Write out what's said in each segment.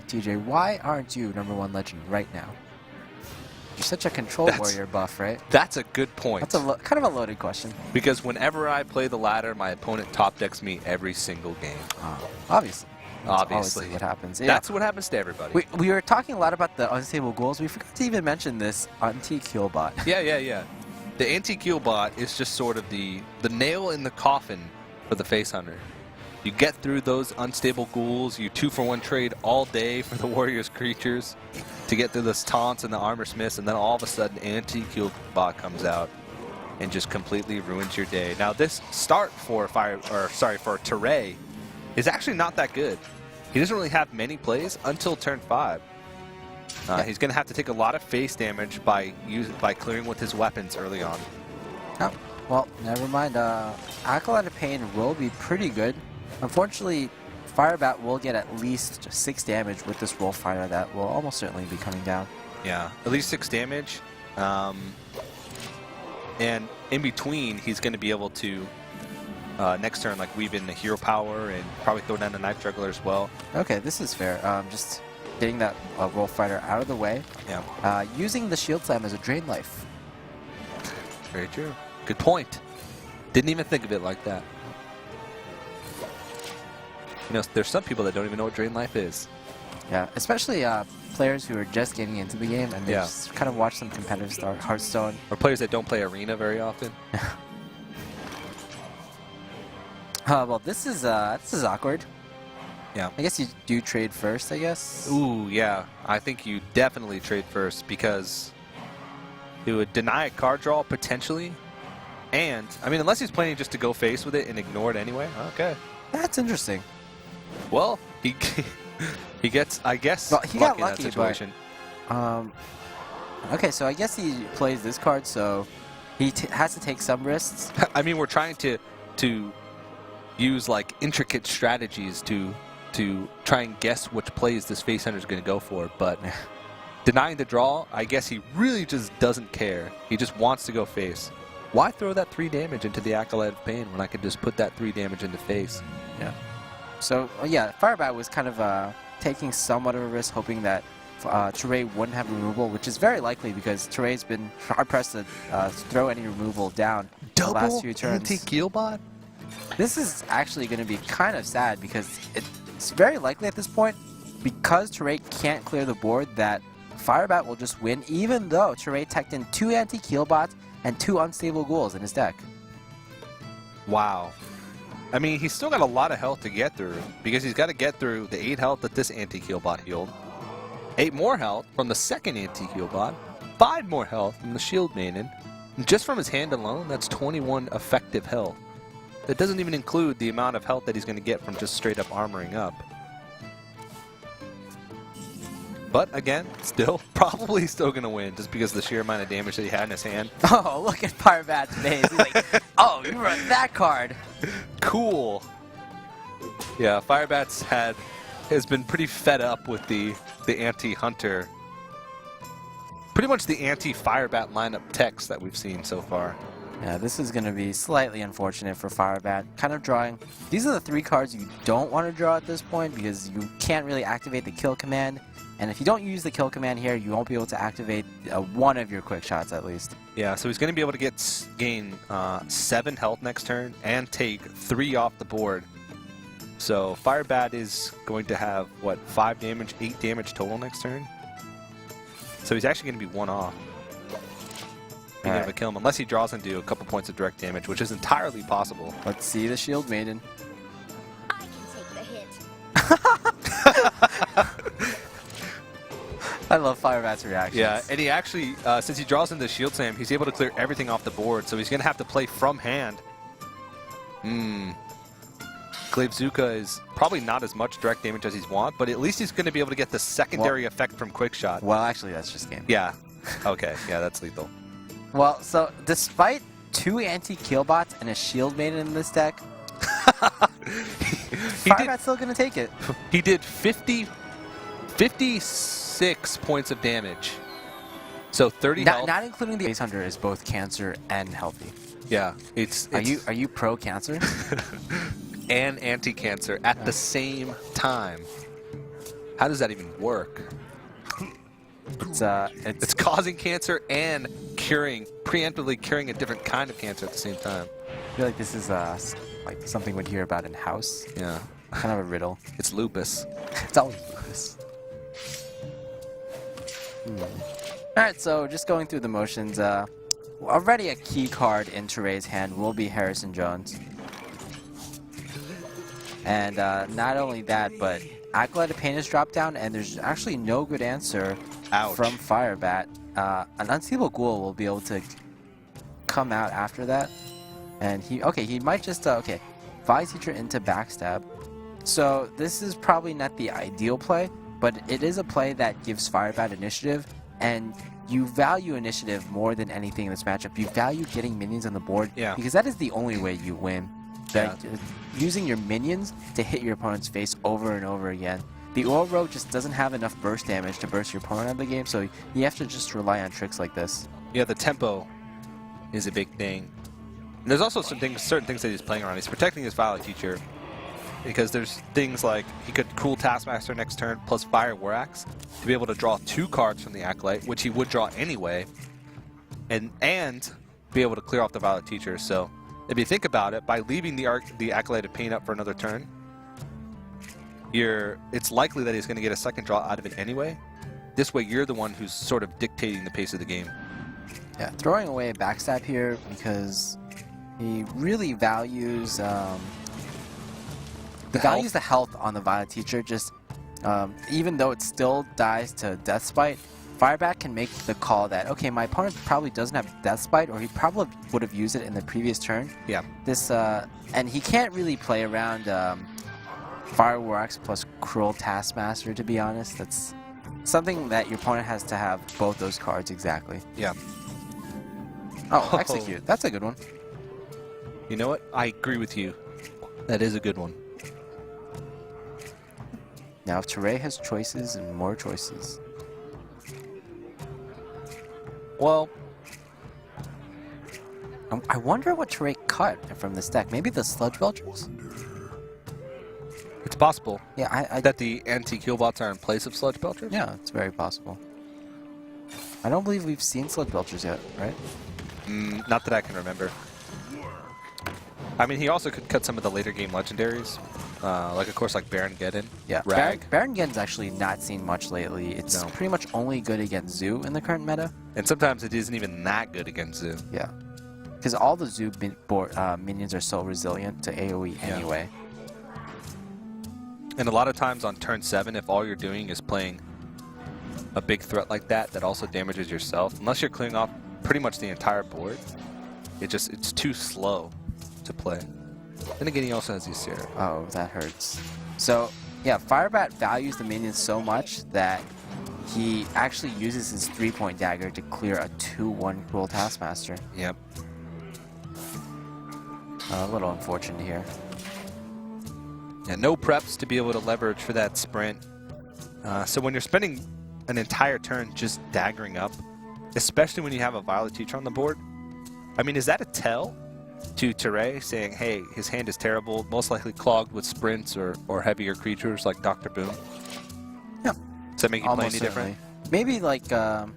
TJ, why aren't you #1 legend right now? You're such a control warrior buff, right? That's a good point. That's a kind of a loaded question. Because whenever I play the ladder, my opponent top decks me every single game. Obviously. That's Obviously. what happens. Yeah. That's what happens to everybody. We were talking a lot about the unstable goals. We forgot to even mention this anti-kill bot. Yeah. The anti-kill bot is just sort of the nail in the coffin for the face hunter. You get through those unstable ghouls, you 2-for-1 trade all day for the warrior's creatures to get through those taunts and the armor smiths, and then all of a sudden anti-kill bot comes out and just completely ruins your day. Now this start for Tarei is actually not that good. He doesn't really have many plays until turn 5. He's going to have to take a lot of face damage by clearing with his weapons early on. Oh, well, never mind. Acolyte of Pain will be pretty good. Unfortunately, Firebat will get at least 6 damage with this Wolf Fighter that will almost certainly be coming down. Yeah, at least 6 damage. And in between, he's going to be able to, next turn, like weave in the Hero Power and probably throw down the Knife Juggler as well. Okay, this is fair. Just getting that Wolf Fighter out of the way. Yeah. Using the Shield Slam as a drain life. Very true. Good point. Didn't even think of it like that. You know, there's some people that don't even know what drain life is. Yeah, especially players who are just getting into the game and they just kind of watch some competitive Hearthstone. Or players that don't play Arena very often. Well, this is awkward. Yeah. I guess you do trade first, I guess. Ooh, yeah. I think you definitely trade first because it would deny a card draw potentially. And, I mean, unless he's planning just to go face with it and ignore it anyway. Okay. That's interesting. Well, he gets, I guess, he got lucky in that situation. Okay, so I guess he plays this card, so he has to take some risks. I mean, we're trying to use like intricate strategies to try and guess which plays this face hunter is going to go for, but denying the draw, I guess he really just doesn't care. He just wants to go face. Why throw that 3 damage into the Acolyte of Pain when I could just put that 3 damage into face? Yeah. So, yeah, Firebat was kind of taking somewhat of a risk, hoping that Tarei wouldn't have removal, which is very likely because Tarei's been hard-pressed to throw any removal down the last few turns. Anti-kill bot? This is actually going to be kind of sad because it's very likely at this point, because Tarei can't clear the board, that Firebat will just win, even though Tarei teched in 2 anti-kill bots and 2 unstable ghouls in his deck. Wow. I mean, he's still got a lot of health to get through because he's got to get through the 8 health that this anti-kill bot healed, 8 more health from the second anti-kill bot, 5 more health from the Shield Maiden. And just from his hand alone, that's 21 effective health. That doesn't even include the amount of health that he's going to get from just straight up armoring up. But again, probably still going to win just because of the sheer amount of damage that he had in his hand. Oh, look at Firebat's face. He's like, oh, you run that card. Cool. Yeah, Firebat's has been pretty fed up with the anti-hunter. Pretty much the anti-Firebat lineup text that we've seen so far. Yeah, this is going to be slightly unfortunate for Firebat. Kind of drawing. These are the 3 cards you don't want to draw at this point because you can't really activate the kill command. And if you don't use the kill command here, you won't be able to activate one of your quick shots at least. Yeah, so he's going to be able to gain 7 health next turn and take 3 off the board. So Firebat is going to have, what, 5 damage, 8 damage total next turn? So he's actually going to be 1 off. Being able to kill him, unless he draws into a couple points of direct damage, which is entirely possible. Let's see the Shield Maiden. I can take the hit. I love Firebat's reactions. Yeah, and he actually, since he draws into Shield Slam, he's able to clear everything off the board, so he's going to have to play from hand. Glaivezuka is probably not as much direct damage as he's want, but at least he's going to be able to get the secondary effect from Quick Shot. Well, actually, that's just game. Yeah. Okay, yeah, that's lethal. Well, so despite 2 anti-kill bots and a Shield Maiden in this deck, Firebat's still going to take it. He did 56 points of damage. So 30 health. Not including the Ace Hunter is both cancer and healthy. Yeah. Are you pro cancer? And anti-cancer at the same time. How does that even work? It's causing cancer and preemptively curing a different kind of cancer at the same time. I feel like this is like something we'd hear about in House. Yeah. Kind of a riddle. It's lupus. It's always lupus. Alright, so just going through the motions, already a key card in Tarei's hand will be Harrison Jones. And not only that, but Acolyte Pain is dropped down, and there's actually no good answer Ouch. from Firebat. An Unstable Ghoul will be able to come out after that. And he might just, Vise Teacher into Backstab. So this is probably not the ideal play, but it is a play that gives Firebat initiative, and you value initiative more than anything in this matchup. You value getting minions on the board, because that is the only way you win. Using your minions to hit your opponent's face over and over again. The Oil Rogue just doesn't have enough burst damage to burst your opponent out of the game, so you have to just rely on tricks like this. Yeah, the tempo is a big thing. And there's also certain things that he's playing around. He's protecting his Violet Teacher because there's things like he could cool Taskmaster next turn plus Fire War Axe to be able to draw 2 cards from the Acolyte, which he would draw anyway, and be able to clear off the Violet Teacher. So if you think about it, by leaving the Acolyte of Pain up for another turn, it's likely that he's going to get a second draw out of it anyway. This way, you're the one who's sort of dictating the pace of the game. Yeah, throwing away a Backstab here because he really values the health on the Violet Teacher. Just even though it still dies to Death Spite, Firebat can make the call that, okay, my opponent probably doesn't have Death Spite, or he probably would have used it in the previous turn. Yeah. And he can't really play around Fire War Axe plus Cruel Taskmaster, to be honest. That's something that your opponent has to have both those cards exactly. Yeah. Oh, Execute. That's a good one. You know what? I agree with you. That is a good one. Now, if Tarei has choices and more choices. Well, I wonder what Tarei cut from this deck. Maybe the Sludge Belchers? it's possible. Yeah, that the anti-kill bots are in place of Sludge Belchers? Yeah, it's very possible. I don't believe we've seen Sludge Belchers yet, right? Not that I can remember. I mean, he also could cut some of the later game legendaries, like of course like Baron Geddon. Yeah, Rag. Baron Geddon's actually not seen much lately. It's pretty much only good against Zoo in the current meta. And sometimes it isn't even that good against Zoo. Yeah, because all the Zoo minions are so resilient to AoE anyway. And a lot of times on turn 7, if all you're doing is playing a big threat like that that also damages yourself, unless you're clearing off pretty much the entire board, it's too slow to play. Then again, he also has Ysera. Oh, that hurts. So, yeah, Firebat values the minions so much that he actually uses his 3-point dagger to clear a 2-1 Cruel Taskmaster. Yep. A little unfortunate here. Yeah, no preps to be able to leverage for that sprint. So when you're spending an entire turn just daggering up, especially when you have a Violet Teacher on the board, I mean, is that a tell to Tarei saying, hey, his hand is terrible, most likely clogged with sprints or heavier creatures like Dr. Boom? Yeah. Does that make you play any certainly. different? Maybe like, I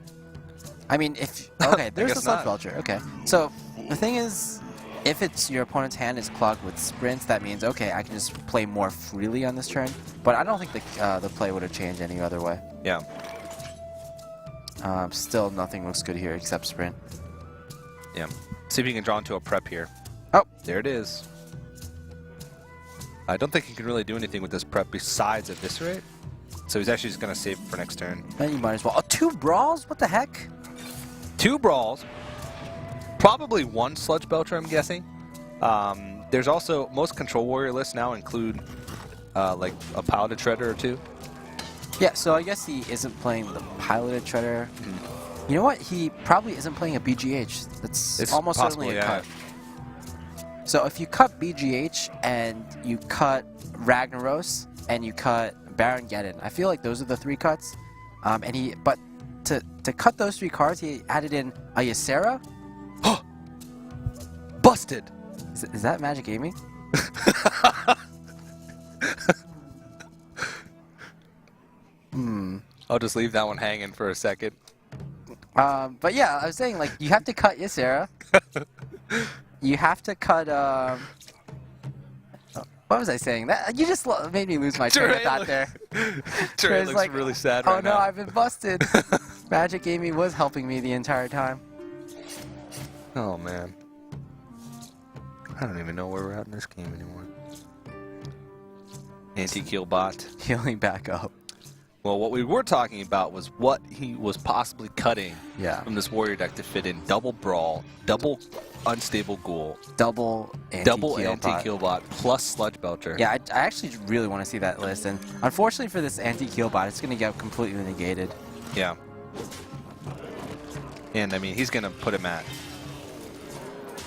mean, if, okay, there's the Sludge Belcher, okay. So, the thing is, if it's your opponent's hand is clogged with sprints, that means, okay, I can just play more freely on this turn. But I don't think the play would have changed any other way. Yeah. Still, nothing looks good here except sprint. Yeah. See if you can draw into a prep here. Oh, there it is. I don't think he can really do anything with this prep besides Eviscerate. So he's actually just going to save for next turn. Then you might as well. Oh, 2 Brawls? What the heck? 2 Brawls. Probably 1 Sludge Belcher, I'm guessing. There's also, most Control Warrior lists now include like a Piloted Shredder or 2. Yeah, so I guess he isn't playing the Piloted Shredder. You know what? He probably isn't playing a BGH. It's almost possible, certainly a cut. So if you cut BGH and you cut Ragnaros and you cut Baron Geddon, I feel like those are the 3 cuts. But to cut those 3 cards, he added in a Ysera. Busted! Is that Magic Gaming? I'll just leave that one hanging for a second. But yeah, I was saying, like, you have to cut Ysera. You have to cut, what was I saying? That you just made me lose my train of thought there. Tarei looks like, really sad oh right no, now. I've been busted. Magic Amy was helping me the entire time. Oh, man. I don't even know where we're at in this game anymore. Anti-kill bot. Healing back up. Well, what we were talking about was what he was possibly cutting from this warrior deck to fit in double brawl, double unstable ghoul, double anti-kill anti-kill bot, plus sludge belcher. Yeah, I actually really want to see that list, and unfortunately for this anti-kill bot, it's going to get completely negated. Yeah. And I mean, he's going to put him at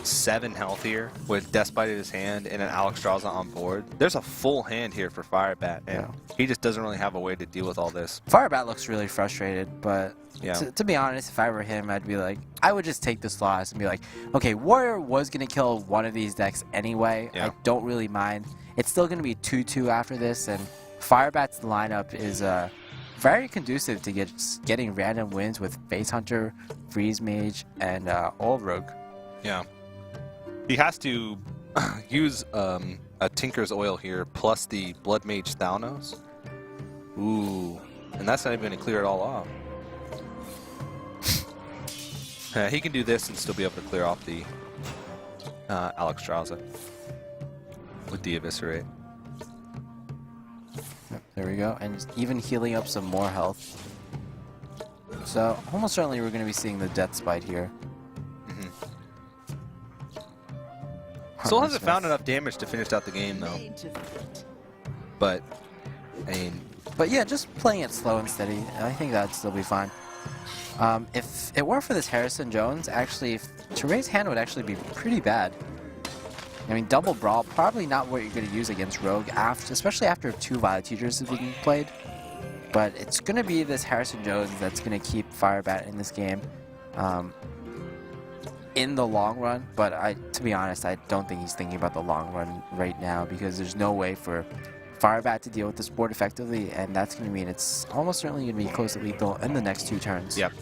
7 health here with Despite in his hand and an Alexstrasza on board. There's a full hand here for Firebat, and he just doesn't really have a way to deal with all this. Firebat looks really frustrated, but yeah. to be honest, if I were him, I'd be like, I would just take this loss and be like, okay, Warrior was going to kill one of these decks anyway. I don't really mind. It's still going to be 2-2 after this, and Firebat's lineup is very conducive to getting random wins with Face Hunter, Freeze Mage, and Old Rogue. Yeah. He has to use a Tinker's Oil here, plus the Blood Mage Thalnos. Ooh. And that's not even going to clear it all off. He can do this and still be able to clear off the Alexstrasza with the Eviscerate. Yep, there we go. And even healing up some more health. So almost certainly we're going to be seeing the Death Spite here. Still hasn't found enough damage to finish out the game, though. But, I mean... But yeah, just playing it slow and steady, I think that'd still be fine. If it weren't for this Harrison Jones, actually, Tarei's hand would actually be pretty bad. I mean, double brawl, probably not what you're going to use against Rogue, especially after 2 Violet Teachers have been played. But it's going to be this Harrison Jones that's going to keep Firebat in this game. In the long run, but to be honest, I don't think he's thinking about the long run right now, because there's no way for Firebat to deal with this board effectively, and that's going to mean it's almost certainly going to be close to lethal in the next 2 turns. Yep.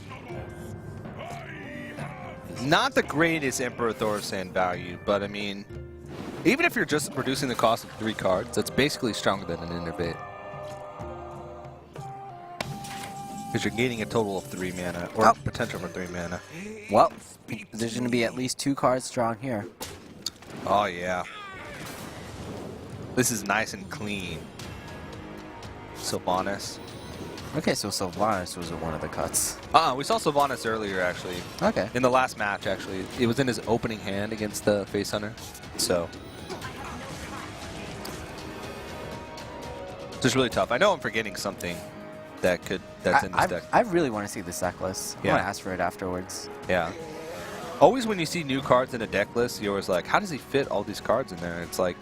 Not the greatest Emperor Thorsan value, but I mean, even if you're just reducing the cost of 3 cards, that's basically stronger than an Innervate. Because you're gaining a total of 3 mana, or potential for 3 mana. Well, there's going to be at least 2 cards strong here. Oh, yeah. This is nice and clean. Sylvanas. Okay, so Sylvanas was one of the cuts. We saw Sylvanas earlier, actually. Okay. In the last match, actually. It was in his opening hand against the Face Hunter. So. It's just really tough. I know I'm forgetting something that's in this deck. I really want to see this deck list. I want to ask for it afterwards. Yeah. Always when you see new cards in a deck list, you're always like, how does he fit all these cards in there? It's like,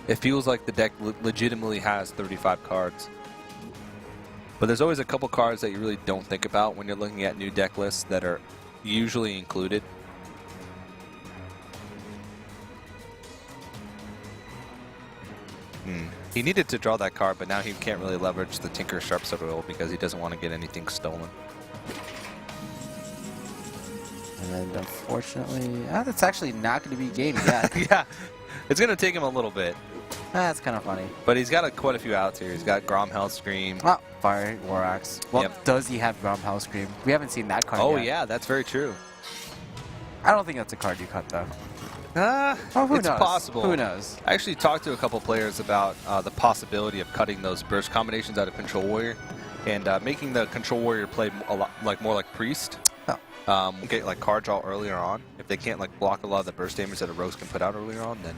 it feels like the deck legitimately has 35 cards. But there's always a couple cards that you really don't think about when you're looking at new deck lists that are usually included. He needed to draw that card, but now he can't really leverage the Tinker Sharpshooter Oil because he doesn't want to get anything stolen. And unfortunately, that's actually not going to be game yet. Yeah, it's going to take him a little bit. That's kind of funny. But he's got quite a few outs here. He's got Grom Hellscream. Oh, Fire War Axe. Well, does he have Grom Hellscream? We haven't seen that card yet. Oh, yeah, that's very true. I don't think that's a card you cut, though. Who it's knows? possible. Who knows? I actually talked to a couple players about the possibility of cutting those burst combinations out of Control Warrior and making the Control Warrior play a lot more like Priest. Get like card draw earlier on. If they can't like block a lot of the burst damage that a Rose can put out earlier on, then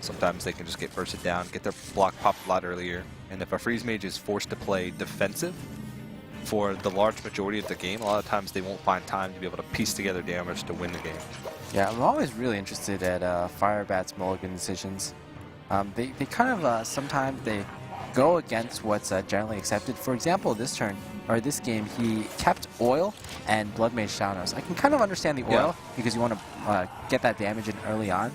sometimes they can just get bursted down, get their block popped a lot earlier. And if a Freeze Mage is forced to play defensive for the large majority of the game, a lot of times they won't find time to be able to piece together damage to win the game. Yeah, I'm always really interested at Firebat's mulligan decisions. They kind of sometimes they go against what's generally accepted. For example, this turn or this game, he kept Oil and Blood Mage Thalnos. I can kind of understand the Oil because you want to get that damage in early on.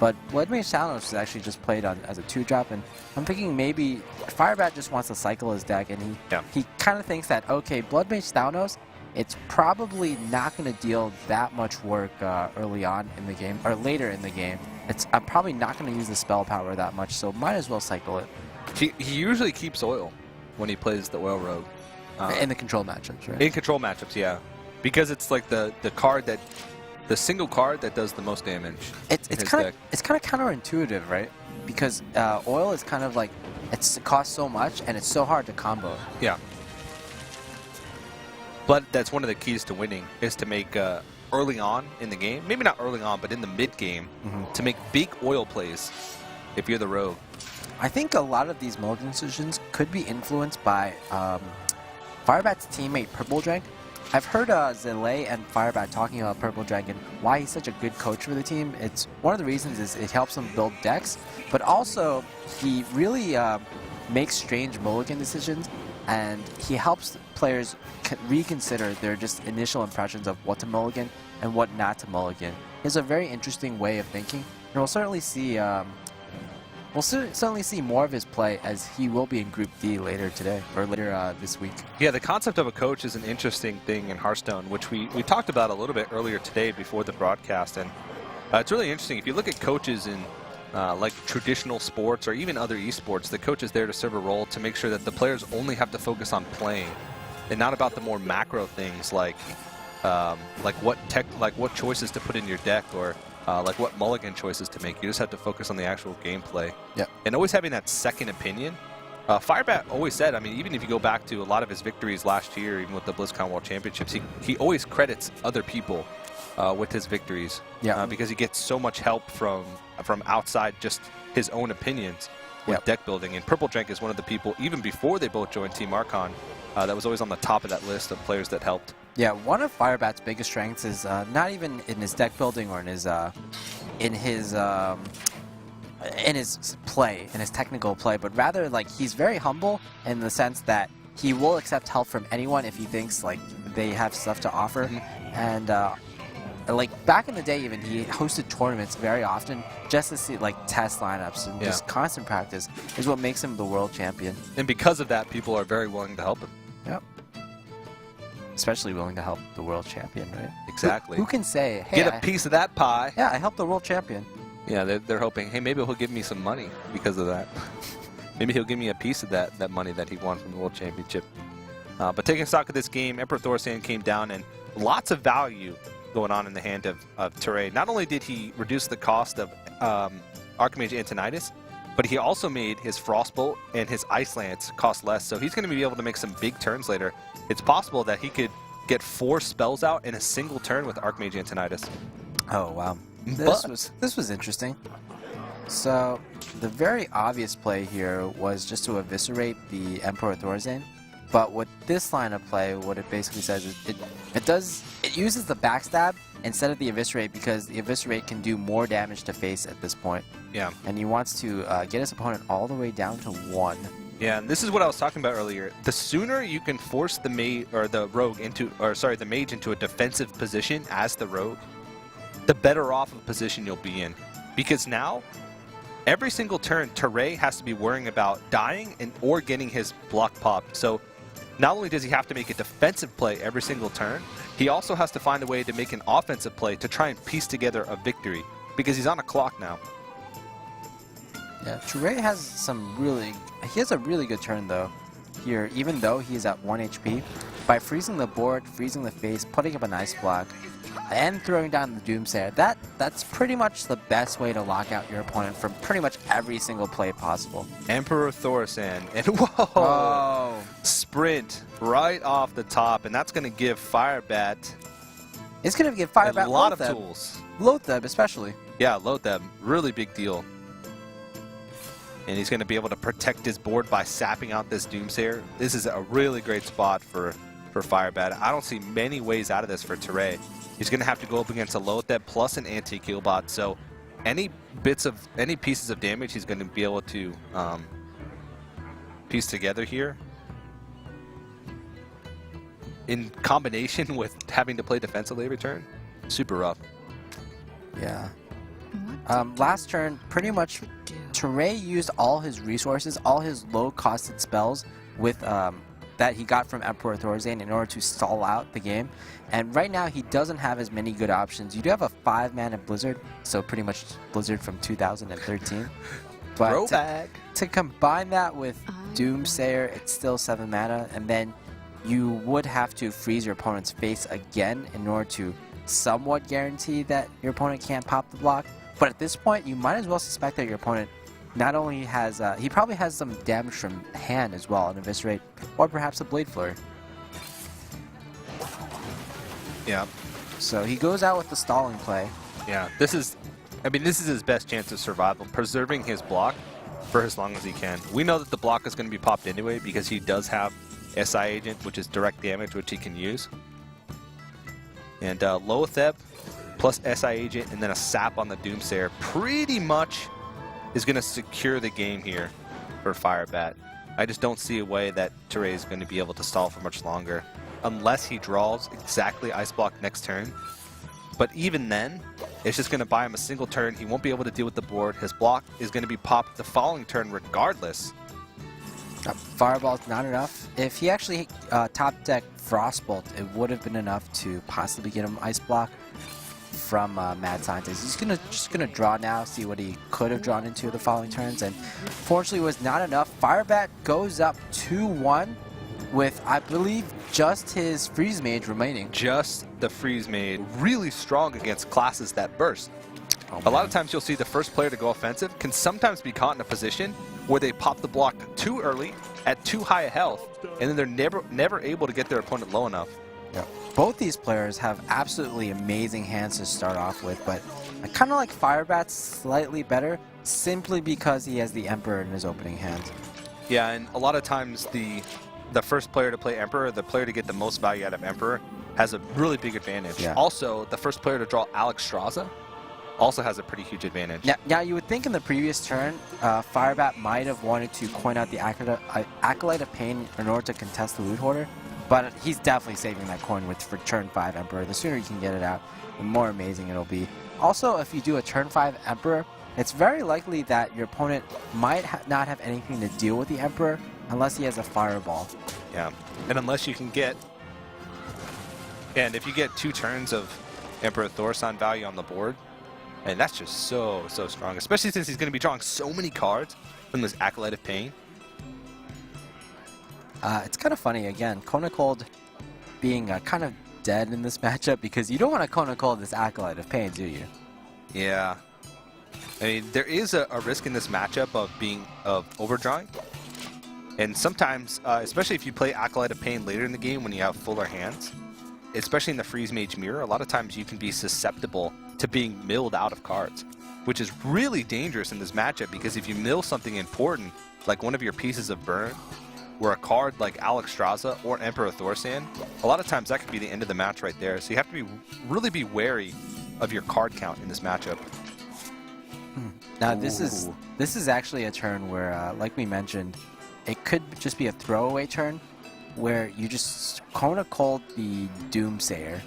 But Blood Mage Thanos is actually just played on as a 2-drop, and I'm thinking maybe Firebat just wants to cycle his deck, and he kind of thinks that, okay, Blood Mage Thanos, it's probably not going to deal that much work early on in the game, or later in the game. I'm probably not going to use the spell power that much, so might as well cycle it. He usually keeps oil when he plays the oil rogue. In the control matchups, right? In control matchups, yeah. Because it's like the card that, the single card that does the most damage. It's kind of counterintuitive, right? Because oil is kind of like, it costs so much and it's so hard to combo. Yeah. But that's one of the keys to winning, is to make early on in the game, maybe not early on, but in the mid game, to make big oil plays if you're the rogue. I think a lot of these mulligan decisions could be influenced by Firebat's teammate Purple Drank. I've heard Zele and Firebat talking about Purple Dragon, why he's such a good coach for the team. It's one of the reasons is it helps him build decks, but also he really makes strange mulligan decisions, and he helps players reconsider their just initial impressions of what to mulligan and what not to mulligan. He has a very interesting way of thinking, and we'll certainly see more of his play as he will be in Group D later today, or later this week. Yeah, the concept of a coach is an interesting thing in Hearthstone, which we talked about a little bit earlier today before the broadcast, and it's really interesting. If you look at coaches in like traditional sports or even other esports, the coach is there to serve a role to make sure that the players only have to focus on playing and not about the more macro things like what choices to put in your deck, or like what mulligan choices to make. You just have to focus on the actual gameplay. Yeah. And always having that second opinion. Firebat always said, I mean, even if you go back to a lot of his victories last year, even with the BlizzCon World Championships, he always credits other people with his victories. Yeah. Because he gets so much help from outside just his own opinions with deck building. And Purple Drank is one of the people, even before they both joined Team Archon, that was always on the top of that list of players that helped. Yeah, one of Firebat's biggest strengths is not even in his deck building or in his play, in his technical play, but rather like he's very humble in the sense that he will accept help from anyone if he thinks like they have stuff to offer. And like back in the day, even he hosted tournaments very often just to see like test lineups, and just constant practice is what makes him the world champion. And because of that, people are very willing to help him. Yep. Especially willing to help the world champion, right? Exactly. Who can say, hey, get a piece of that pie? Yeah, I helped the world champion. Yeah, they're hoping, hey, maybe he'll give me some money because of that. Maybe he'll give me a piece of that money that he won from the World Championship. But taking stock of this game, Emperor Thorsan came down, and lots of value going on in the hand of Tarei. Not only did he reduce the cost of Archmage Antonidas, but he also made his Frostbolt and his Ice Lance cost less, so he's going to be able to make some big turns later. It's possible that he could get 4 spells out in a single turn with Archmage Antonidas. Oh, wow. This was interesting. So, the very obvious play here was just to eviscerate the Emperor Thorsan. But with this line of play, what it basically says is it uses the backstab instead of the eviscerate, because the eviscerate can do more damage to face at this point. Yeah. And he wants to get his opponent all the way down to 1. Yeah, and this is what I was talking about earlier. The sooner you can force the mage into a defensive position as the rogue, the better off of a position you'll be in. Because now, every single turn, Tarei has to be worrying about dying or getting his block popped. So not only does he have to make a defensive play every single turn, he also has to find a way to make an offensive play to try and piece together a victory, because he's on a clock now. Yeah, Tarei has he has a really good turn though here, even though he's at 1 HP. By freezing the board, freezing the face, putting up an ice block, and throwing down the Doomsayer, that's pretty much the best way to lock out your opponent from pretty much every single play possible. Emperor Thorsan, and whoa! Sprint right off the top, and that's going to give Firebat It's going to give Firebat a lot of tools. Loatheb especially. Yeah, Loatheb, really big deal. And he's going to be able to protect his board by sapping out this Doomsayer. This is a really great spot for Firebat. I don't see many ways out of this for Tarei. He's going to have to go up against a Loatheb plus an anti-Killbot, so any pieces of damage he's going to be able to piece together here, in combination with having to play defensively every turn, super rough. Yeah. What Last turn, pretty much, Tarei used all his resources, all his low-costed spells with that he got from Emperor Thorazane in order to stall out the game. And right now, he doesn't have as many good options. You do have a 5-mana Blizzard, so pretty much Blizzard from 2013. But Throwback. to combine that with Doomsayer, it's still 7 mana, and then you would have to freeze your opponent's face again in order to somewhat guarantee that your opponent can't pop the block. But at this point, you might as well suspect that your opponent not only has, he probably has some damage from hand as well, an Eviscerate, or perhaps a Blade Flurry. Yeah. So he goes out with the stalling play. Yeah. This is his best chance of survival, preserving his block for as long as he can. We know that the block is going to be popped anyway because he does have SI Agent, which is direct damage, which he can use. And Loatheb plus SI Agent and then a Sap on the Doomsayer pretty much is going to secure the game here for Firebat. I just don't see a way that Tarei is going to be able to stall for much longer unless he draws exactly Ice Block next turn. But even then, it's just going to buy him a single turn. He won't be able to deal with the board. His block is going to be popped the following turn regardless. Fireball's not enough. If he actually top deck Frostbolt, it would have been enough to possibly get him Ice Block from Mad Scientist. He's just gonna draw now, see what he could have drawn into the following turns, and fortunately was not enough. Firebat goes up 2-1 with, I believe, just his Freeze Mage remaining. Just the Freeze Mage, really strong against classes that burst. Oh, a lot of times you'll see the first player to go offensive can sometimes be caught in a position where they pop the block too early at too high a health, and then they're never able to get their opponent low enough. Yep. Both these players have absolutely amazing hands to start off with, but I kind of like Firebat's slightly better simply because he has the Emperor in his opening hand. Yeah, and a lot of times the first player to play Emperor, the player to get the most value out of Emperor, has a really big advantage. Yeah. Also, the first player to draw Alexstrasza also has a pretty huge advantage. Now you would think in the previous turn, Firebat might have wanted to coin out the Acolyte of Pain in order to contest the Loot Hoarder, but he's definitely saving that coin for turn 5 Emperor. The sooner you can get it out, the more amazing it'll be. Also, if you do a turn 5 Emperor, it's very likely that your opponent might not have anything to deal with the Emperor unless he has a Fireball. Yeah, and unless you can get... And if you get 2 turns of Emperor Thorsan value on the board, and that's just so strong, especially since he's going to be drawing so many cards from this Acolyte of Pain. It's kind of funny, again, Kona Cold being kind of dead in this matchup because you don't want to Kona Cold this Acolyte of Pain, do you? Yeah. I mean, there is a risk in this matchup of overdrawing. And sometimes, especially if you play Acolyte of Pain later in the game when you have fuller hands, especially in the Freeze Mage Mirror, a lot of times you can be susceptible to being milled out of cards, which is really dangerous in this matchup because if you mill something important, like one of your pieces of burn, where a card like Alexstrasza or Emperor Thorsan, a lot of times that could be the end of the match right there. So you have to really be wary of your card count in this matchup. Now this is actually a turn where, like we mentioned, it could just be a throwaway turn where you just Kona Cold the Doomsayer,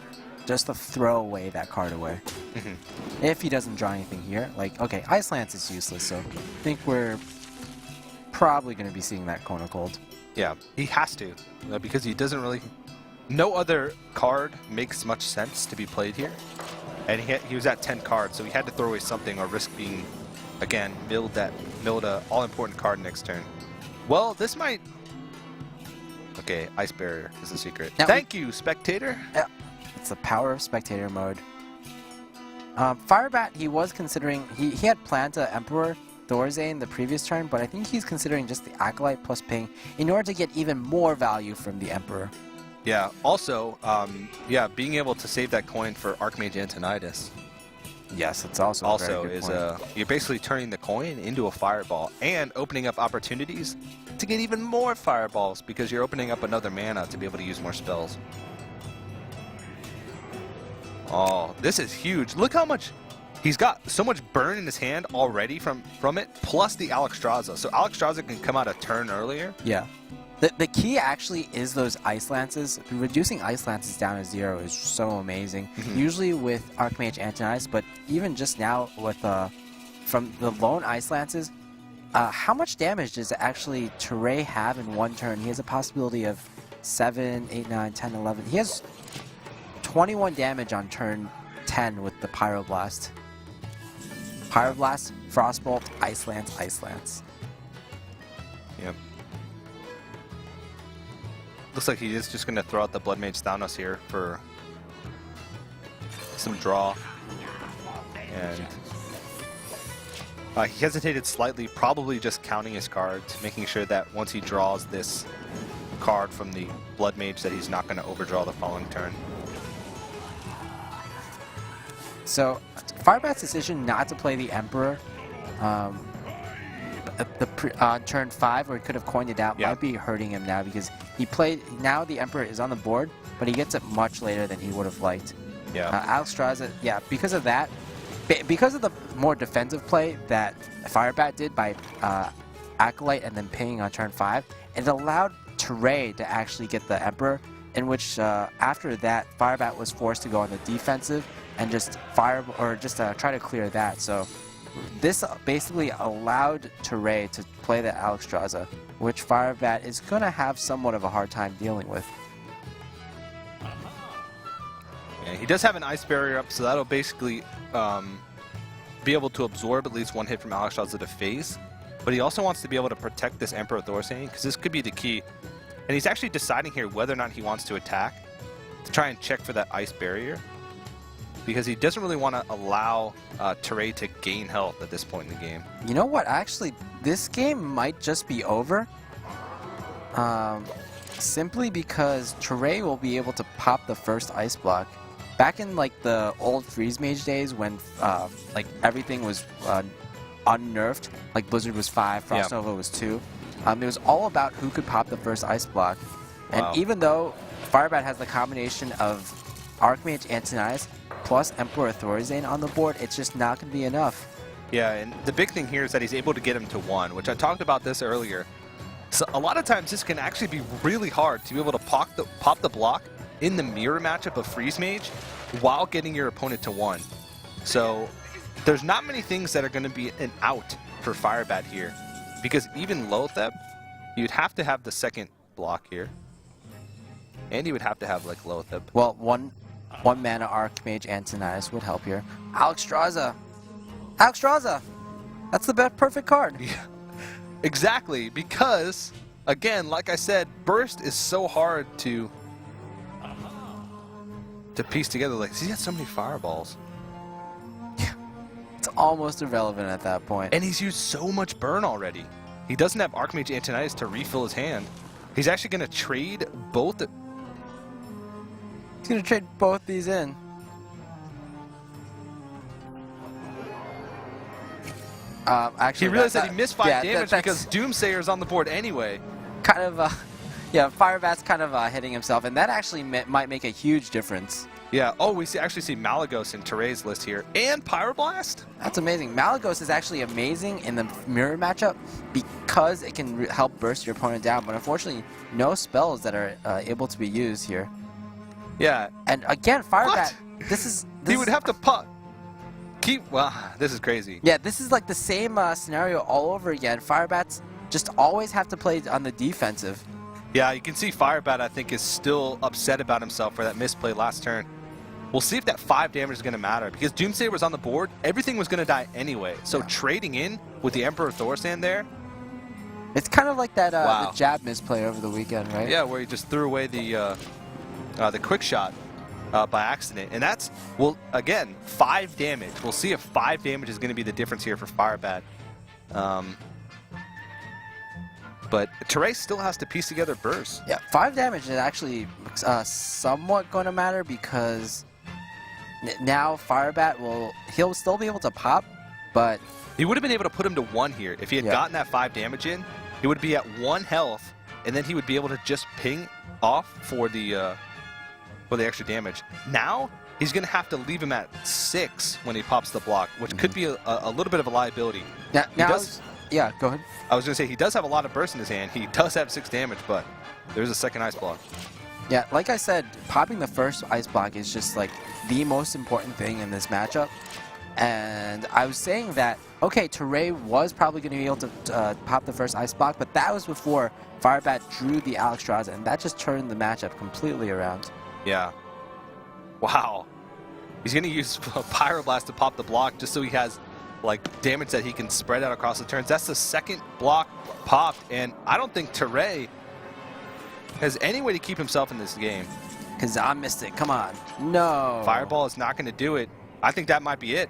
just to throw away that card away. If he doesn't draw anything here, like, okay, Ice Lance is useless, so I think we're probably going to be seeing that Kona Cold. Yeah, he has to, because he doesn't really... No other card makes much sense to be played here. And he was at 10 cards, so he had to throw away something or risk being, again, milled a all-important card next turn. Well, this might... Okay, Ice Barrier is the secret. Now Thank you, Spectator. Yeah, it's the power of Spectator mode. Firebat, he was considering... He had planned to Emperor Thorazane the previous turn, but I think he's considering just the Acolyte plus Ping in order to get even more value from the Emperor. Yeah, also, being able to save that coin for Archmage Antonidas. Yes, it's also a very good is point. You're basically turning the coin into a fireball and opening up opportunities to get even more fireballs because you're opening up another mana to be able to use more spells. Oh, this is huge. Look how much he's got, so much burn in his hand already from it, plus the Alexstrasza. So Alexstrasza can come out a turn earlier. Yeah. The key actually is those Ice Lances. Reducing Ice Lances down to 0 is so amazing. Usually with Archmage Antonidas, but even just now with from the lone Ice Lances, how much damage does actually Tarei have in one turn? He has a possibility of 7, 8, 9, 10, 11. He has 21 damage on turn 10 with the Pyroblast. Pyroblast, Frostbolt, Ice Lance, Ice Lance. Yep. Looks like he is just going to throw out the Blood Mage Thanos here for some draw. And he hesitated slightly, probably just counting his cards, making sure that once he draws this card from the Blood Mage that he's not going to overdraw the following turn. So, Firebat's decision not to play the Emperor on turn 5, where he could have coined it out, might be hurting him now, because he played. Now the Emperor is on the board, but he gets it much later than he would have liked. Yeah. Alexstrasza, because of that, because of the more defensive play that Firebat did by Acolyte and then pinging on turn 5, it allowed Tarei to actually get the Emperor, in which after that, Firebat was forced to go on the defensive and just try to clear that. So this basically allowed Tarei to play the Alexstrasza, which Firebat is going to have somewhat of a hard time dealing with. Yeah, he does have an Ice Barrier up, so that'll basically be able to absorb at least one hit from Alexstrasza to face. But he also wants to be able to protect this Emperor Thorsane, because this could be the key. And he's actually deciding here whether or not he wants to attack to try and check for that Ice Barrier, because he doesn't really want to allow Tarei to gain health at this point in the game. You know what? Actually, this game might just be over. Simply because Tarei will be able to pop the first Ice Block. Back in like the old Freeze Mage days, when like everything was unnerfed, like Blizzard was 5, Frost Nova was 2. It was all about who could pop the first Ice Block. And even though Firebat has the combination of Archmage Antonius plus Emperor Thorazane on the board, it's just not going to be enough. Yeah, and the big thing here is that he's able to get him to 1, which I talked about this earlier. So a lot of times this can actually be really hard to be able to pop the block in the mirror matchup of Freeze Mage while getting your opponent to 1. So there's not many things that are going to be an out for Firebat here, because even Lotheb, you'd have to have the second block here, and you would have to have like Lotheb. Well, one mana Archmage Antonius would help here. Alexstrasza! Alexstrasza! That's the perfect card. Yeah, exactly, because again, like I said, Burst is so hard to piece together. Like, he's got so many fireballs. It's almost irrelevant at that point. And he's used so much burn already. He doesn't have Archmage Antonius to refill his hand. He's actually going to trade both. He's going to trade both these in. Actually, he realized that he missed 5 damage because Doomsayer's on the board anyway. Kind of, yeah, Firebat's kind of hitting himself, and that actually might make a huge difference. Yeah, oh, we actually see Malagos in Tarei's list here, and Pyroblast? That's amazing. Malagos is actually amazing in the mirror matchup because it can help burst your opponent down, but unfortunately, no spells that are able to be used here. Yeah. And again, Firebat, this he would have to pop. Well, this is crazy. Yeah, this is like the same scenario all over again. Firebats just always have to play on the defensive. Yeah, you can see Firebat, I think, is still upset about himself for that misplay last turn. We'll see if that 5 damage is going to matter, because Doomsayer was on the board. Everything was going to die anyway. So trading in with the Emperor Thorazane there. It's kind of like that the jab misplay over the weekend, right? Yeah, where he just threw away the quick shot by accident. And that's, well, again, 5 damage. We'll see if 5 damage is going to be the difference here for Firebat. But Tarei still has to piece together burst. Yeah, 5 damage is actually somewhat going to matter, because now Firebat he'll still be able to pop, but he would have been able to put him to 1 here. If he had gotten that 5 damage in, he would be at 1 health, and then he would be able to just ping off for the extra damage. Now he's going to have to leave him at 6 when he pops the block, which could be a little bit of a liability. Yeah, go ahead. I was going to say, he does have a lot of burst in his hand. He does have 6 damage, but there's a second ice block. Yeah, like I said, popping the first ice block is just like the most important thing in this matchup. And I was saying that Okay, Tarei was probably going to be able to pop the first ice block, but that was before Firebat drew the Alexstrasza, and that just turned the matchup completely around. Yeah. Wow. He's going to use Pyroblast to pop the block just so he has like damage that he can spread out across the turns. That's the second block popped, and I don't think Tarei has any way to keep himself in this game. Because I missed it. Come on. No. Fireball is not going to do it. I think that might be it.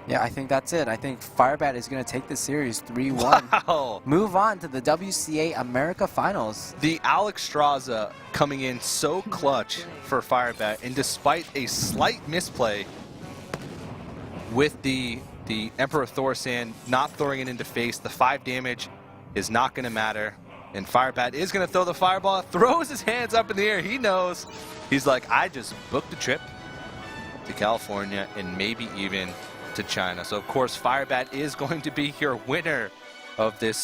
Yeah, I think that's it. I think Firebat is going to take the series 3-1. Wow. Move on to the WCA America Finals. The Alexstrasza coming in so clutch for Firebat, and despite a slight misplay with the Emperor Thorsan not throwing it into face, the 5 damage is not going to matter. And Firebat is going to throw the fireball, throws his hands up in the air. He knows. He's like, I just booked a trip to California and maybe even to China. So, of course, Firebat is going to be your winner of this